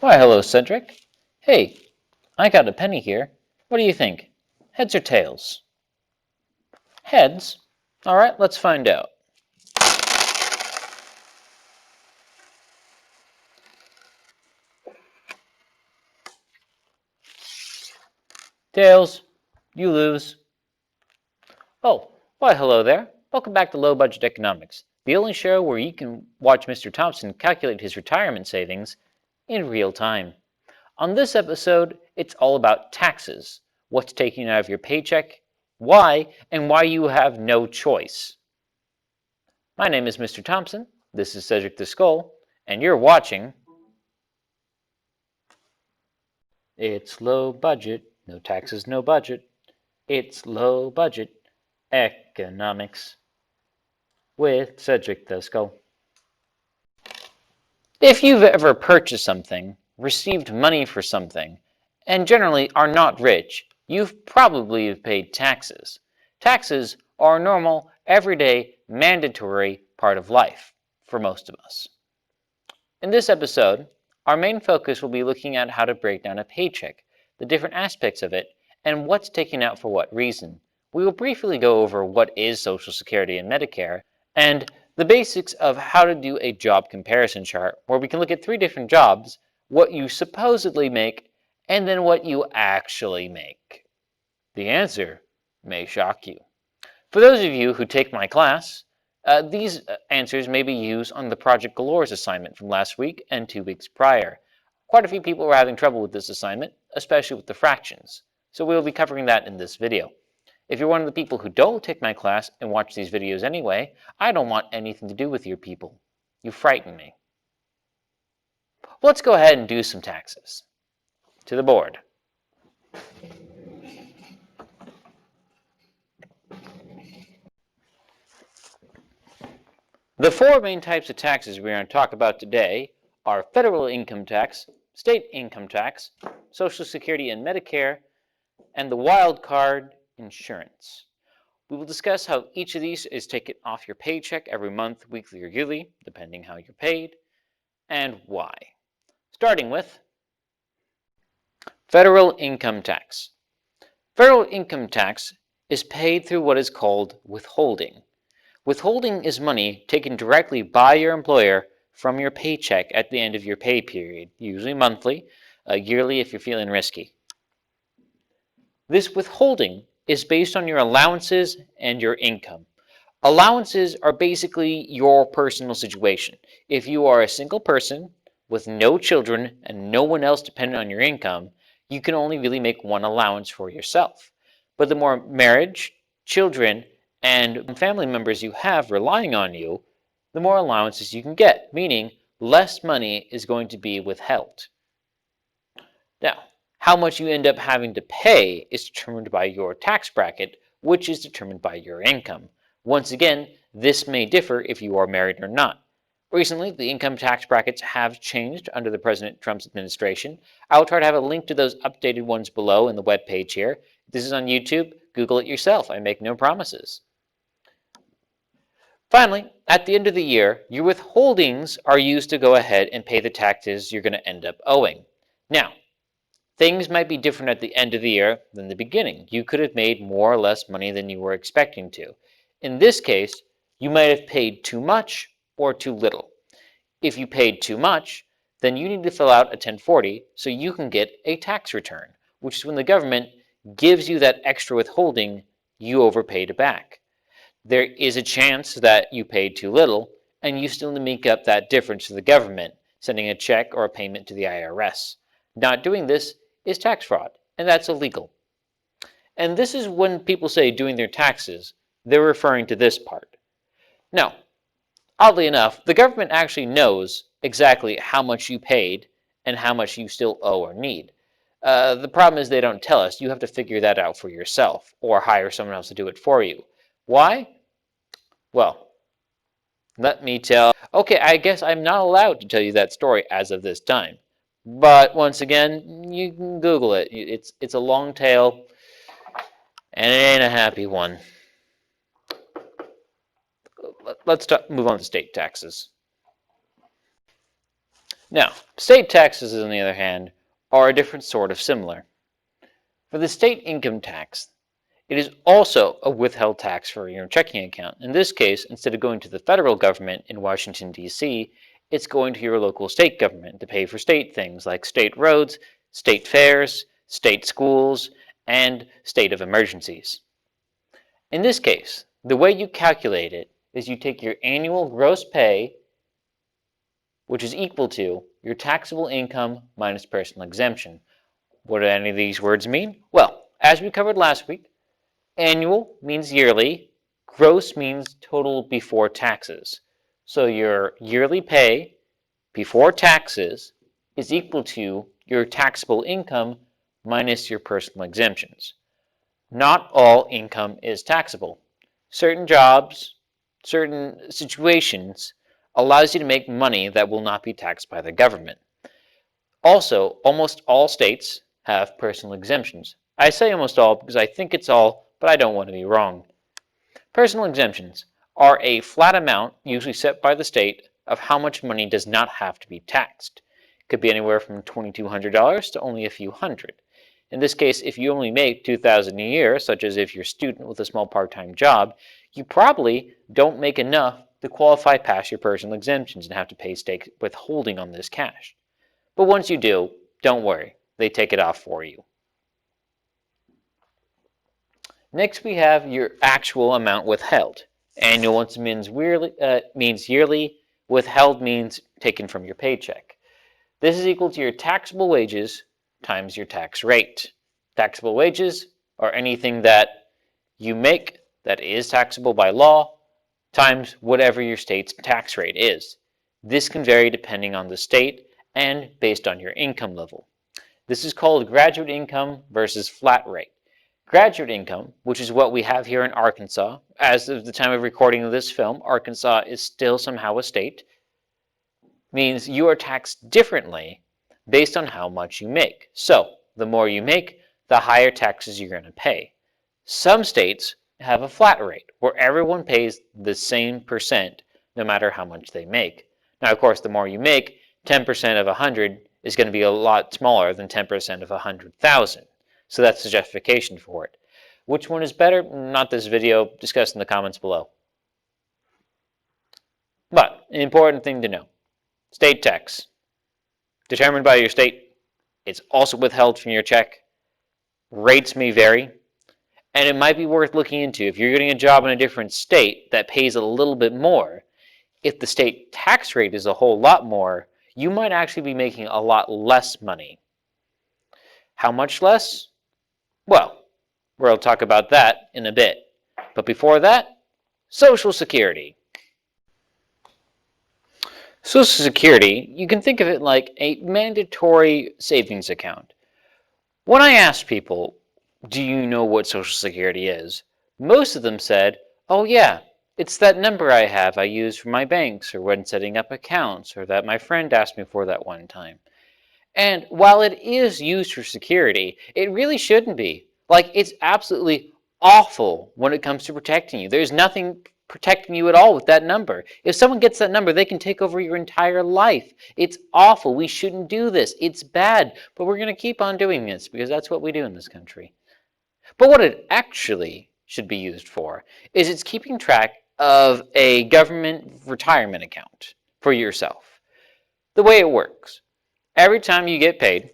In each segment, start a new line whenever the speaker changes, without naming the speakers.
Why, hello, Cedric. Hey, I got a penny here. What do you think? Heads or tails? Heads? All right, let's find out. Tails. You lose. Oh, why, hello there. Welcome back to Low Budget Economics, the only show where you can watch Mr. Thompson calculate his retirement savings in real time. On this episode, it's all about taxes, what's taken out of your paycheck, why, and why you have no choice. My name is Mr. Thompson, this is Cedric the Skull, and you're watching It's Low Budget, no taxes, no budget. It's Low Budget Economics with Cedric the Skull. If you've ever purchased something, received money for something, and generally are not rich, you've probably paid taxes. Taxes are a normal, everyday, mandatory part of life for most of us. In this episode, our main focus will be looking at how to break down a paycheck, the different aspects of it, and what's taken out for what reason. We will briefly go over what is Social Security and Medicare, and the basics of how to do a job comparison chart, where we can look at 3 different jobs, what you supposedly make, and then what you actually make. The answer may shock you. For those of you who take my class, these answers may be used on the Project Galore's assignment from last week and 2 weeks prior. Quite a few people were having trouble with this assignment, especially with the fractions, so we will be covering that in this video. If you're one of the people who don't take my class and watch these videos anyway, I don't want anything to do with your people. You frighten me. Let's go ahead and do some taxes. To the board. The 4 main types of taxes we're going to talk about today are federal income tax, state income tax, Social Security and Medicare, and the wild card, insurance. We will discuss how each of these is taken off your paycheck every month, weekly, or yearly, depending how you're paid, and why. Starting with federal income tax. Federal income tax is paid through what is called withholding. Withholding is money taken directly by your employer from your paycheck at the end of your pay period, usually monthly, yearly if you're feeling risky. This withholding is based on your allowances and your income. Allowances are basically your personal situation. If you are a single person with no children and no one else dependent on your income, you can only really make one allowance for yourself. But the more marriage, children, and family members you have relying on you, the more allowances you can get, meaning less money is going to be withheld. Now, how much you end up having to pay is determined by your tax bracket, which is determined by your income. Once again, this may differ if you are married or not. Recently, the income tax brackets have changed under the President Trump's administration. I'll try to have a link to those updated ones below in the web page here. If this is on YouTube, Google it yourself. I make no promises. Finally, at the end of the year, your withholdings are used to go ahead and pay the taxes you're going to end up owing. Now, things might be different at the end of the year than the beginning. You could have made more or less money than you were expecting to. In this case, you might have paid too much or too little. If you paid too much, then you need to fill out a 1040 so you can get a tax return, which is when the government gives you that extra withholding you overpaid back. There is a chance that you paid too little, and you still need to make up that difference to the government, sending a check or a payment to the IRS. Not doing this is tax fraud, and that's illegal. And this is when people say doing their taxes, they're referring to this part. Now, oddly enough, the government actually knows exactly how much you paid and how much you still owe or need. The problem is they don't tell us. You have to figure that out for yourself or hire someone else to do it for you. Why? Well, let me tell. Okay, I guess I'm not allowed to tell you that story as of this time. But once again, you can Google it. It's a long tale, and it ain't a happy one. Let's move on to state taxes. Now, state taxes, on the other hand, are a different sort of similar. For the state income tax, it is also a withheld tax for your checking account. In this case, instead of going to the federal government in Washington, D.C., it's going to your local state government to pay for state things like state roads, state fairs, state schools, and state of emergencies. In this case, the way you calculate it is you take your annual gross pay, which is equal to your taxable income minus personal exemption. What do any of these words mean? Well, as we covered last week, annual means yearly, gross means total before taxes. So your yearly pay before taxes is equal to your taxable income minus your personal exemptions. Not all income is taxable. Certain jobs, certain situations allows you to make money that will not be taxed by the government. Also, almost all states have personal exemptions. I say almost all because I think it's all, but I don't want to be wrong. Personal exemptions are a flat amount, usually set by the state, of how much money does not have to be taxed. It could be anywhere from $2,200 to only a few hundred. In this case, if you only make $2,000 a year, such as if you're a student with a small part-time job, you probably don't make enough to qualify past your personal exemptions and have to pay state withholding on this cash. But once you do, don't worry, they take it off for you. Next, we have your actual amount withheld. Annual means yearly, withheld means taken from your paycheck. This is equal to your taxable wages times your tax rate. Taxable wages are anything that you make that is taxable by law times whatever your state's tax rate is. This can vary depending on the state and based on your income level. This is called graduate income versus flat rate. Graduate income, which is what we have here in Arkansas, as of the time of recording of this film, Arkansas is still somehow a state, means you are taxed differently based on how much you make. So, the more you make, the higher taxes you're going to pay. Some states have a flat rate where everyone pays the same percent no matter how much they make. Now, of course, the more you make, 10% of 100 is going to be a lot smaller than 10% of 100,000. So that's the justification for it. Which one is better? Not this video. Discuss in the comments below. But an important thing to know. State tax. Determined by your state. It's also withheld from your check. Rates may vary. And it might be worth looking into if you're getting a job in a different state that pays a little bit more. If the state tax rate is a whole lot more, you might actually be making a lot less money. How much less? Well, we'll talk about that in a bit. But before that, Social Security. Social Security, you can think of it like a mandatory savings account. When I asked people, do you know what Social Security is? Most of them said, oh yeah, it's that number I use for my banks or when setting up accounts or that my friend asked me for that one time. And while it is used for security, it really shouldn't be. Like, it's absolutely awful when it comes to protecting you. There's nothing protecting you at all with that number. If someone gets that number, they can take over your entire life. It's awful. We shouldn't do this. It's bad. But we're going to keep on doing this because that's what we do in this country. But what it actually should be used for is it's keeping track of a government retirement account for yourself. The way it works. Every time you get paid,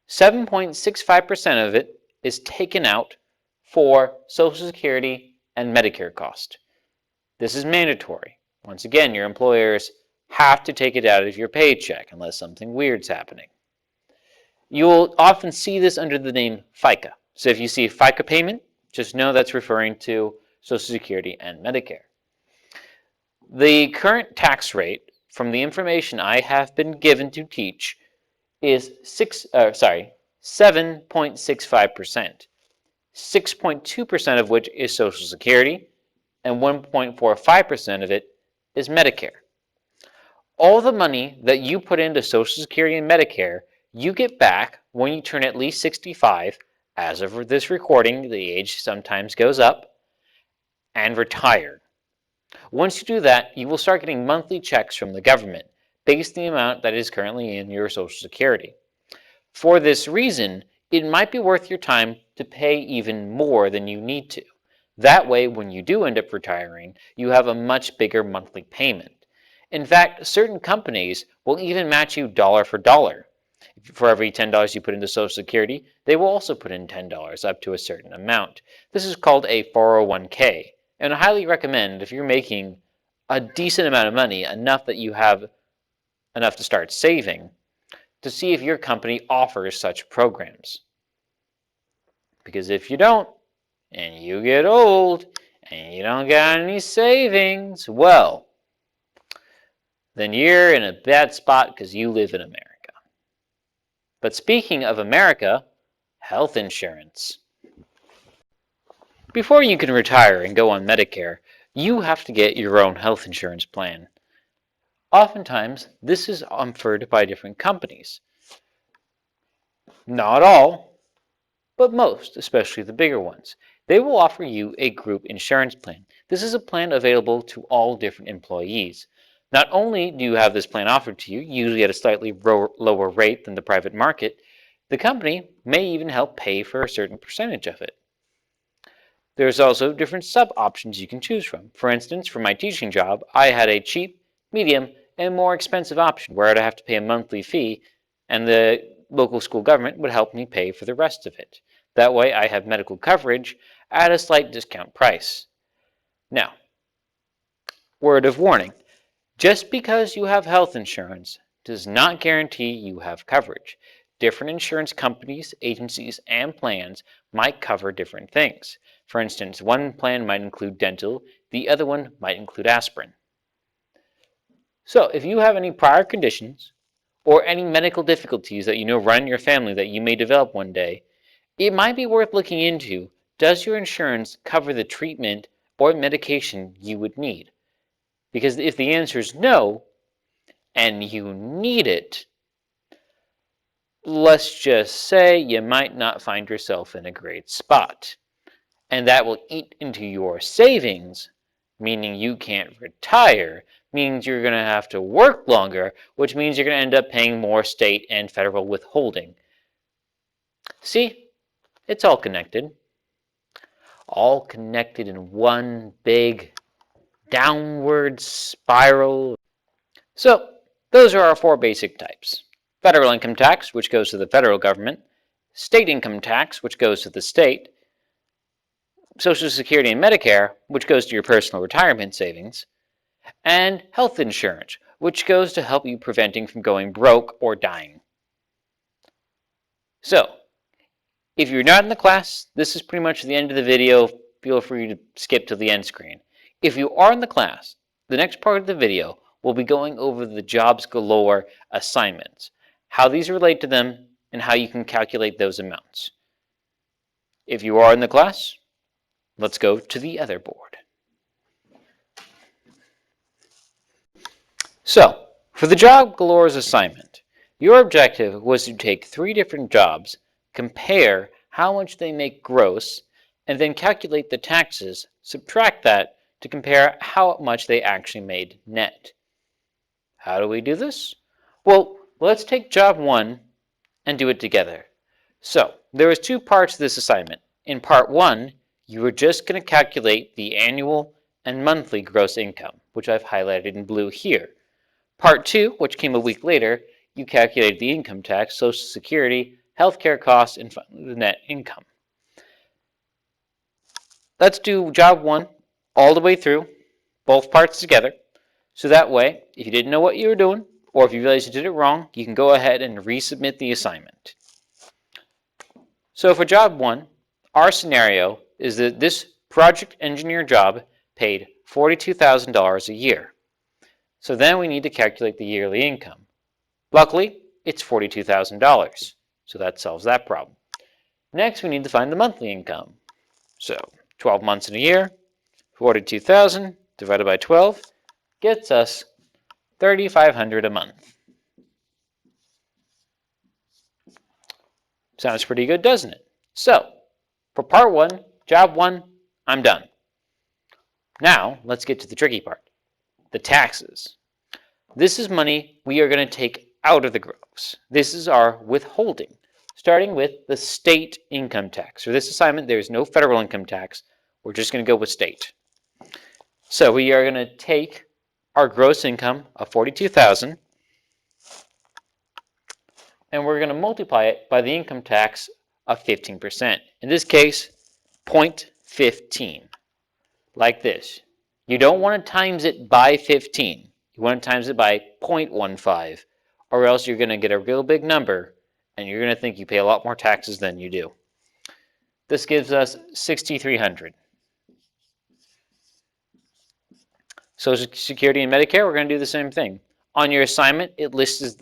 7.65% of it is taken out for Social Security and Medicare cost. This is mandatory. Once again, your employers have to take it out of your paycheck unless something weird's happening. You'll often see this under the name FICA. So if you see FICA payment, just know that's referring to Social Security and Medicare. The current tax rate, from the information I have been given to teach, is 7.65%. 6.2% of which is Social Security, and 1.45% of it is Medicare. All the money that you put into Social Security and Medicare, you get back when you turn at least 65. As of this recording, the age sometimes goes up, and retire. Once you do that, you will start getting monthly checks from the government. based on the amount that is currently in your Social Security. For this reason, it might be worth your time to pay even more than you need to. That way, when you do end up retiring, you have a much bigger monthly payment. In fact, certain companies will even match you dollar for dollar. For every $10 you put into Social Security, they will also put in $10 up to a certain amount. This is called a 401k, and I highly recommend if you're making a decent amount of money, enough that you have enough to start saving, to see if your company offers such programs. Because if you don't, and you get old, and you don't got any savings, well, then you're in a bad spot because you live in America. But speaking of America, health insurance. Before you can retire and go on Medicare, you have to get your own health insurance plan. Oftentimes, this is offered by different companies. Not all, but most, especially the bigger ones. They will offer you a group insurance plan. This is a plan available to all different employees. Not only do you have this plan offered to you, usually at a slightly lower rate than the private market, the company may even help pay for a certain percentage of it. There's also different sub-options you can choose from. For instance, for my teaching job, I had a cheap, medium, and more expensive option where I'd have to pay a monthly fee, and the local school government would help me pay for the rest of it. That way I have medical coverage at a slight discount price. Now, word of warning, just because you have health insurance does not guarantee you have coverage. Different insurance companies, agencies, and plans might cover different things. For instance, one plan might include dental, the other one might include aspirin. So if you have any prior conditions or any medical difficulties that you know run in your family that you may develop one day, it might be worth looking into, does your insurance cover the treatment or medication you would need? Because if the answer is no, and you need it, let's just say you might not find yourself in a great spot. And that will eat into your savings, meaning you can't retire, means you're going to have to work longer, which means you're going to end up paying more state and federal withholding. See, it's all connected. All connected in one big downward spiral. So, those are our four basic types. Federal income tax, which goes to the federal government, state income tax, which goes to the state, Social Security and Medicare, which goes to your personal retirement savings, and health insurance, which goes to help you preventing from going broke or dying. So, if you're not in the class, this is pretty much the end of the video. Feel free to skip to the end screen. If you are in the class, the next part of the video will be going over the jobs galore assignments, how these relate to them, and how you can calculate those amounts. If you are in the class, let's go to the other board. So, for the job galore's assignment, your objective was to take 3 different jobs, compare how much they make gross, and then calculate the taxes, subtract that to compare how much they actually made net. How do we do this? Well, let's take job 1 and do it together. So, there was 2 parts to this assignment. In part 1, you were just going to calculate the annual and monthly gross income, which I've highlighted in blue here. Part 2, which came a week later, you calculated the income tax, Social Security, healthcare costs, and finally the net income. Let's do job 1 all the way through, both parts together, so that way, if you didn't know what you were doing, or if you realize you did it wrong, you can go ahead and resubmit the assignment. So for job 1, our scenario is that this project engineer job paid $42,000 a year. So then we need to calculate the yearly income. Luckily, it's $42,000, so that solves that problem. Next, we need to find the monthly income. So 12 months in a year, 42,000 divided by 12 gets us $3,500 a month. Sounds pretty good, doesn't it? So, for part 1, job 1, I'm done. Now, let's get to the tricky part, the taxes. This is money we are going to take out of the gross. This is our withholding, starting with the state income tax. For this assignment, there's no federal income tax. We're just going to go with state. So we are going to take our gross income of $42,000, and we're going to multiply it by the income tax of 15%. In this case, 0.15, like this. You don't want to times it by 15. You want to times it by 0.15, or else you're going to get a real big number, and you're going to think you pay a lot more taxes than you do. This gives us $6,300. Social Security and Medicare, we're going to do the same thing. On your assignment, it lists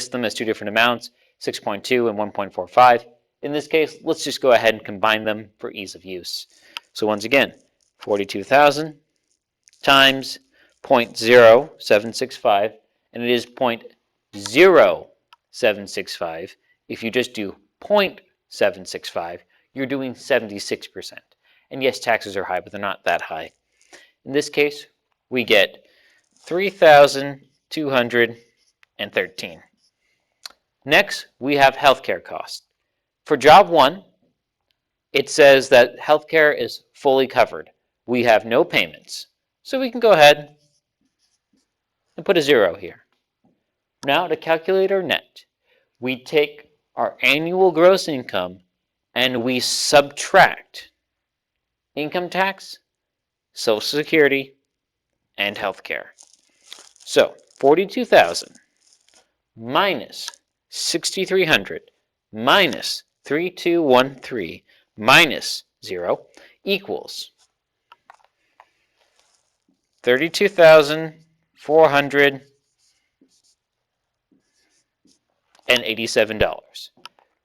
them as two different amounts, 6.2 and 1.45. In this case, let's just go ahead and combine them for ease of use. So once again, 42,000 times 0.0765, and it is 0.0765. If you just do 0.765, you're doing 76%. And yes, taxes are high, but they're not that high. In this case, we get 3,213. Next, we have healthcare costs. For job 1, it says that healthcare is fully covered. We have no payments. So we can go ahead and put a 0 here. Now to calculate our net, we take our annual gross income and we subtract income tax, Social Security, and healthcare. So 42,000 minus 6,300 minus 3,213 minus 0 equals $32,487.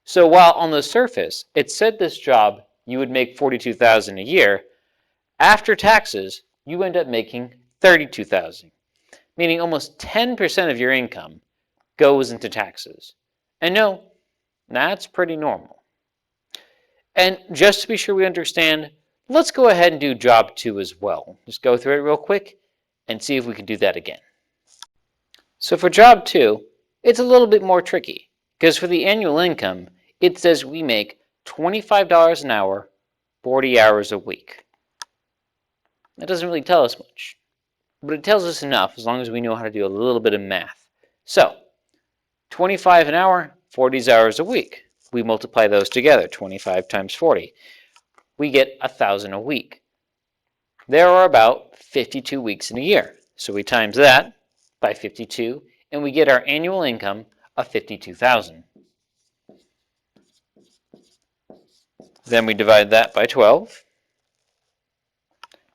So while on the surface it said this job you would make $42,000 a year, after taxes you end up making $32,000, meaning almost 10% of your income goes into taxes. And no, that's pretty normal. And just to be sure we understand, let's go ahead and do job 2 as well. Just go through it real quick and see if we can do that again. So for job 2, it's a little bit more tricky, because for the annual income, it says we make $25 an hour, 40 hours a week. That doesn't really tell us much, but it tells us enough as long as we know how to do a little bit of math. So 25 an hour, 40 hours a week. We multiply those together, 25 times 40. We get 1,000 a week. There are about 52 weeks in a year. So we times that by 52, and we get our annual income of 52,000. Then we divide that by 12,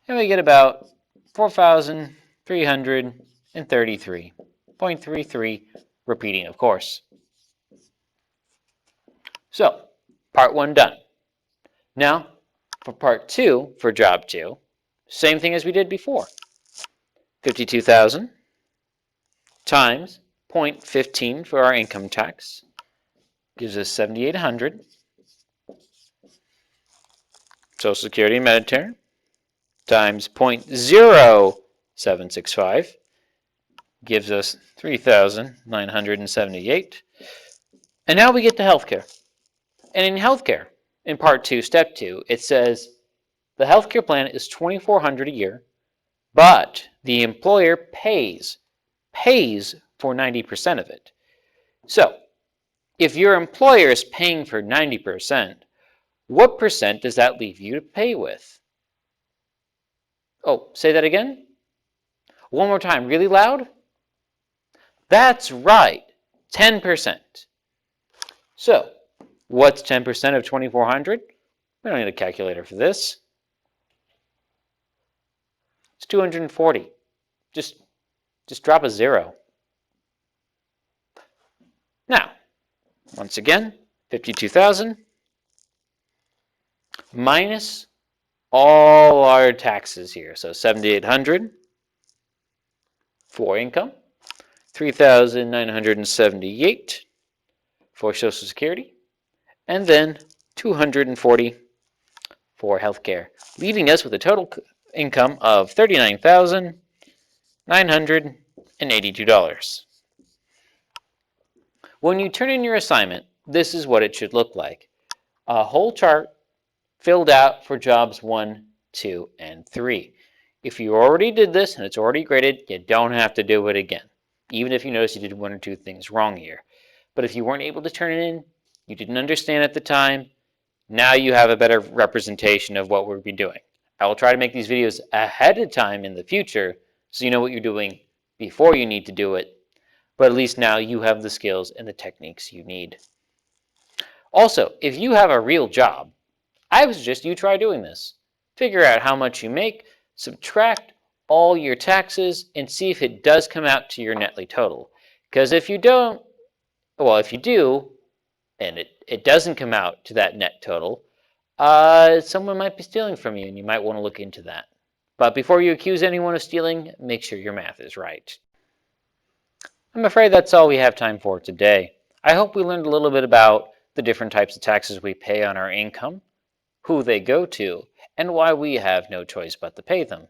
and we get about 4,333.33, repeating, of course. So, part 1 done. Now, for part 2, for job 2, same thing as we did before. 52,000 times 0.15 for our income tax gives us 7,800. Social Security and Medicare times 0.0765 gives us 3,978. And now we get to healthcare. And in healthcare, in part 2, step 2, it says the healthcare plan is $2,400 a year, but the employer pays for 90% of it. So, if your employer is paying for 90%, what percent does that leave you to pay with? Oh, say that again? One more time, really loud? That's right, 10%. So, what's 10% of 2,400? We don't need a calculator for this. It's 240. Just drop a 0. Now, once again, 52,000 minus all our taxes here. So 7,800 for income, 3,978 for Social Security, and then 240 for healthcare, leaving us with a total income of $39,900 $182. When you turn in your assignment, this is what it should look like. A whole chart filled out for jobs 1, 2, and 3. If you already did this and it's already graded, you don't have to do it again, even if you notice you did 1 or 2 things wrong here. But if you weren't able to turn it in, you didn't understand at the time, now you have a better representation of what we'll be doing. I will try to make these videos ahead of time in the future so you know what you're doing before you need to do it, but at least now you have the skills and the techniques you need. Also, if you have a real job, I would suggest you try doing this. Figure out how much you make, subtract all your taxes, and see if it does come out to your netly total. Because if you don't, well, if you do, and it doesn't come out to that net total, someone might be stealing from you, and you might want to look into that. But before you accuse anyone of stealing, make sure your math is right. I'm afraid that's all we have time for today. I hope we learned a little bit about the different types of taxes we pay on our income, who they go to, and why we have no choice but to pay them.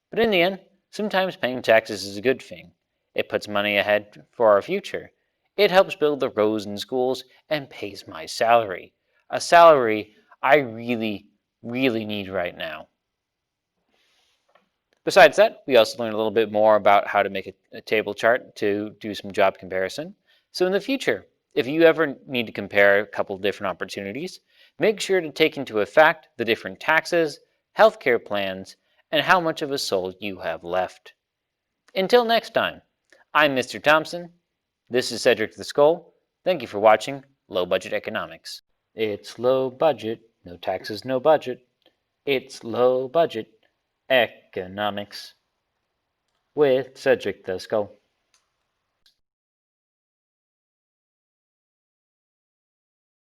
But in the end, sometimes paying taxes is a good thing. It puts money ahead for our future. It helps build the roads and schools and pays my salary. A salary I really, really need right now. Besides that, we also learned a little bit more about how to make a table chart to do some job comparison. So in the future, if you ever need to compare a couple of different opportunities, make sure to take into effect the different taxes, healthcare plans, and how much of a soul you have left. Until next time, I'm Mr. Thompson. This is Cedric the Skull. Thank you for watching Low Budget Economics. It's low budget, no taxes, no budget. It's low budget economics with Cedric the Skull.